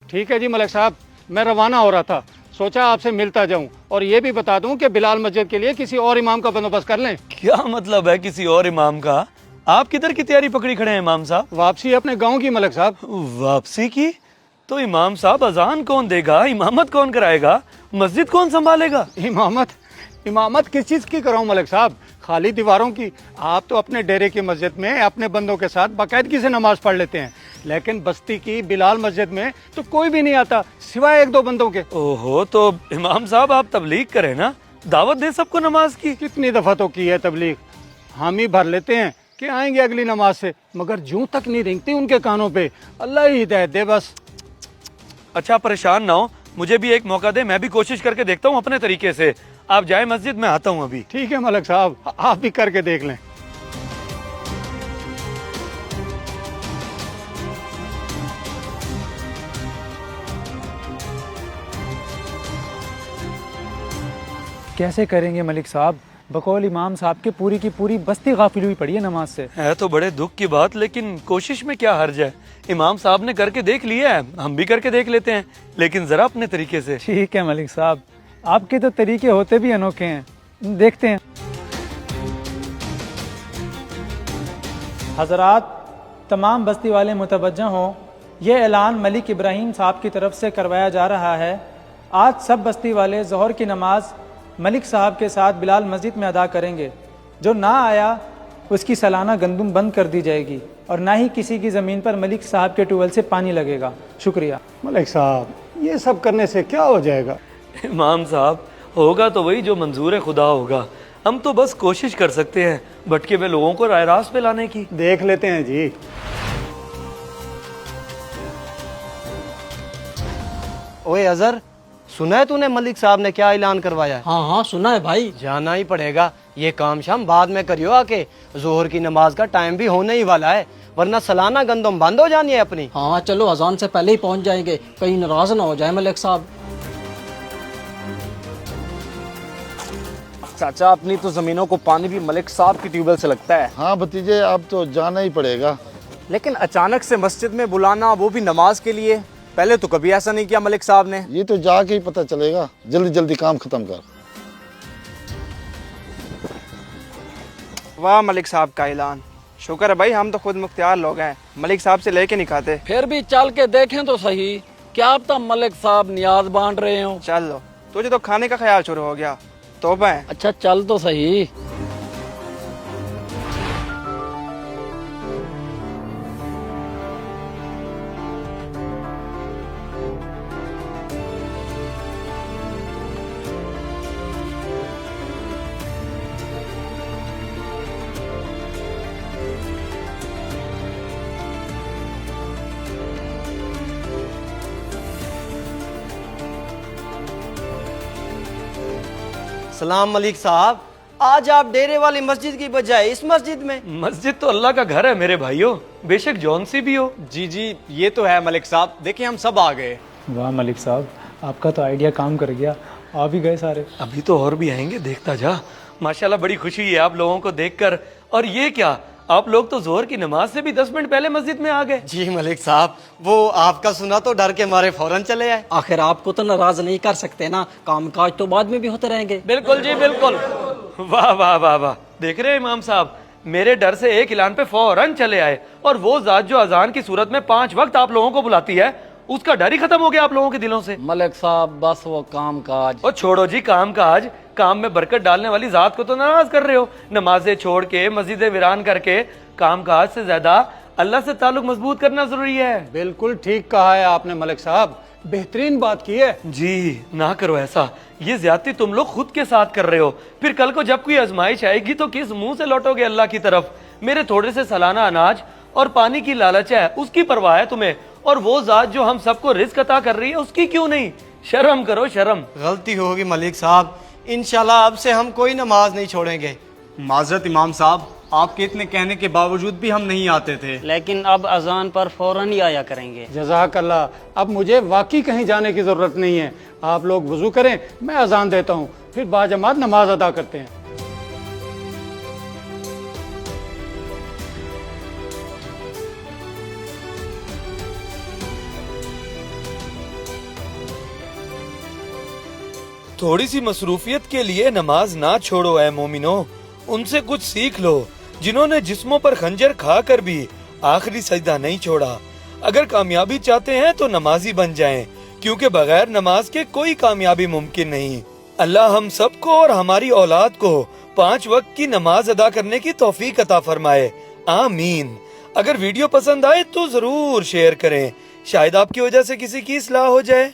ٹھیک ہے جی ملک صاحب، میں روانہ ہو رہا تھا، سوچا آپ سے ملتا جاؤں اور یہ بھی بتا دوں کہ بلال مسجد کے لیے کسی اور امام کا بندوبست کر لیں۔ کیا مطلب ہے کسی اور امام کا؟ آپ کدھر کی تیاری پکڑی کھڑے ہیں امام صاحب؟ واپسی اپنے گاؤں کی ملک صاحب۔ واپسی کی؟ تو امام صاحب اذان کون دے گا، امامت کون کرائے گا، مسجد کون سنبھالے گا؟ امامت کس چیز کی کراؤں ملک صاحب؟ خالی دیواروں کی؟ آپ تو اپنے ڈیرے کی مسجد میں اپنے بندوں کے ساتھ باقاعدگی سے نماز پڑھ لیتے ہیں، لیکن بستی کی بلال مسجد میں تو کوئی بھی نہیں آتا سوائے ایک دو بندوں کے۔ اوہو، تو امام صاحب آپ تبلیغ کریں نا، دعوت دیں سب کو نماز کی۔ کتنی دفعہ تو کی ہے تبلیغ، حامی بھر لیتے ہیں کہ آئیں گے اگلی نماز سے، مگر جوں تک نہیں رینگتی ان کے کانوں پہ۔ اللہ ہی ہدایت دے بس۔ اچھا پریشان نہ ہو، مجھے بھی ایک موقع دے، میں بھی کوشش کر کے دیکھتا ہوں اپنے طریقے سے۔ آپ جائیں مسجد، میں آتا ہوں ابھی۔ ٹھیک ہے ملک صاحب، آپ بھی کر کے دیکھ لیں۔ کیسے کریں گے ملک صاحب؟ بقول امام صاحب کے پوری کی پوری بستی غافل ہوئی پڑی ہے نماز سے۔ ہے تو بڑے دکھ کی بات، لیکن کوشش میں کیا حرج ہے؟ امام صاحب نے کر کے دیکھ لیا ہے، ہم بھی کر کے دیکھ لیتے ہیں، لیکن ذرا اپنے طریقے سے۔ ٹھیک ہے ملک صاحب، آپ کے تو طریقے ہوتے بھی انوکھے ہیں، دیکھتے ہیں۔ حضرات، تمام بستی والے متوجہ ہوں، یہ اعلان ملک ابراہیم صاحب کی طرف سے کروایا جا رہا ہے۔ آج سب بستی والے ظہر کی نماز ملک صاحب کے ساتھ بلال مسجد میں ادا کریں گے۔ جو نہ آیا اس کی سالانہ گندم بند کر دی جائے گی اور نہ ہی کسی کی زمین پر ملک صاحب کے ٹیوبویل سے پانی لگے گا۔ شکریہ۔ ملک صاحب، یہ سب کرنے سے کیا ہو جائے گا؟ امام صاحب، ہوگا تو وہی جو منظور خدا ہوگا، ہم تو بس کوشش کر سکتے ہیں بھٹکے ہوئے لوگوں کو راہ راست پہ لانے کی۔ دیکھ لیتے ہیں جی۔ اوے اظہر، سنا ہے تو نے ملک صاحب نے کیا اعلان کروایا ہے؟ ہاں سنا ہے بھائی۔ جانا ہی پڑے گا، یہ کام شام بعد میں کریو آ کے، ظہر کی نماز کا ٹائم بھی ہونے ہی والا ہے، ورنہ سالانہ گندم بند ہو جانی ہے اپنی۔ ہاں چلو اذان سے پہلے ہی پہنچ جائیں گے، کہیں ناراض نہ ہو جائے ملک صاحب۔ چاچا، اپنی تو زمینوں کو پانی بھی ملک صاحب کی ٹیوب ویل سے لگتا ہے۔ ہاں بھتیجے، اب تو جانا ہی پڑے گا۔ لیکن اچانک سے مسجد میں بلانا، وہ بھی نماز کے لیے، پہلے تو کبھی ایسا نہیں کیا ملک صاحب نے۔ یہ تو جا کے ہی پتہ چلے گا، جلدی جلدی کام ختم کر۔ واہ ملک صاحب کا اعلان، شکر ہے بھائی، ہم تو خود مختار لوگ ہیں، ملک صاحب سے لے کے نہیں کھاتے۔ پھر بھی چل کے دیکھیں تو صحیح، کیا اب تک ملک صاحب نیاز بانٹ رہے ہوں۔ چل لو، تجھے تو کھانے کا خیال شروع ہو گیا، توبہ ہے۔ اچھا چل تو صحیح۔ سلام ملک صاحب، آج آپ ڈیرے والی مسجد کی بجائے اس مسجد میں؟ مسجد تو اللہ کا گھر ہے میرے بھائیوں، بے شک جون سی بھی ہو۔ جی یہ تو ہے ملک صاحب، دیکھیں ہم سب آ گئے۔ واہ ملک صاحب، آپ کا تو آئیڈیا کام کر گیا، آ بھی گئے سارے۔ ابھی تو اور بھی آئیں گے، دیکھتا جا۔ ماشاءاللہ بڑی خوشی ہے آپ لوگوں کو دیکھ کر۔ اور یہ کیا، آپ لوگ تو ظہر کی نماز سے بھی 10 منٹ پہلے مسجد میں آ گئے۔ جی ملک صاحب، وہ آپ کا سنا تو ڈر کے مارے فوراً چلے آئے۔ آخر آپ کو تو ناراض نہیں کر سکتے نا، کام کاج تو بعد میں بھی ہوتے رہیں گے۔ بالکل جی بالکل۔ واہ واہ واہ واہ، دیکھ رہے ہیں امام صاحب، میرے ڈر سے ایک اعلان پہ فوراً چلے آئے، اور وہ ذات جو اذان کی صورت میں 5 وقت آپ لوگوں کو بلاتی ہے، اس کا ڈر ہی ختم ہو گیا آپ لوگوں کے دلوں سے۔ ملک صاحب بس وہ کام کاج۔ اور چھوڑو جی کام کاج، کام میں برکت ڈالنے والی ذات کو تو ناراض کر رہے ہو۔ نمازیں چھوڑ کے، مسجدیں ویران کر کے، کام کاج سے زیادہ اللہ سے تعلق مضبوط کرنا ضروری ہے۔ بالکل ٹھیک کہا ہے آپ نے ملک صاحب، بہترین بات کی ہے۔ جی نہ کرو ایسا، یہ زیادتی تم لوگ خود کے ساتھ کر رہے ہو۔ پھر کل کو جب کوئی آزمائش آئے گی تو کس منہ سے لوٹو گے اللہ کی طرف؟ میرے تھوڑے سے سالانہ اناج اور پانی کی لالچ ہے، اس کی پرواہ ہے تمہیں، اور وہ ذات جو ہم سب کو رزق عطا کر رہی ہے اس کی کیوں نہیں؟ شرم کرو شرم۔ غلطی ہوگی ملک صاحب، انشاءاللہ اب سے ہم کوئی نماز نہیں چھوڑیں گے۔ معذرت امام صاحب، آپ کے اتنے کہنے کے باوجود بھی ہم نہیں آتے تھے، لیکن اب اذان پر فوراً ہی آیا کریں گے۔ جزاک اللہ، اب مجھے واقعی کہیں جانے کی ضرورت نہیں ہے، آپ لوگ وضو کریں، میں اذان دیتا ہوں، پھر باجماعت نماز ادا کرتے ہیں۔ تھوڑی سی مصروفیت کے لیے نماز نہ چھوڑو اے مومنو، ان سے کچھ سیکھ لو جنہوں نے جسموں پر خنجر کھا کر بھی آخری سجدہ نہیں چھوڑا۔ اگر کامیابی چاہتے ہیں تو نمازی بن جائیں، کیونکہ بغیر نماز کے کوئی کامیابی ممکن نہیں۔ اللہ ہم سب کو اور ہماری اولاد کو 5 وقت کی نماز ادا کرنے کی توفیق عطا فرمائے، آمین۔ اگر ویڈیو پسند آئے تو ضرور شیئر کریں، شاید آپ کی وجہ سے کسی کی اصلاح ہو جائے۔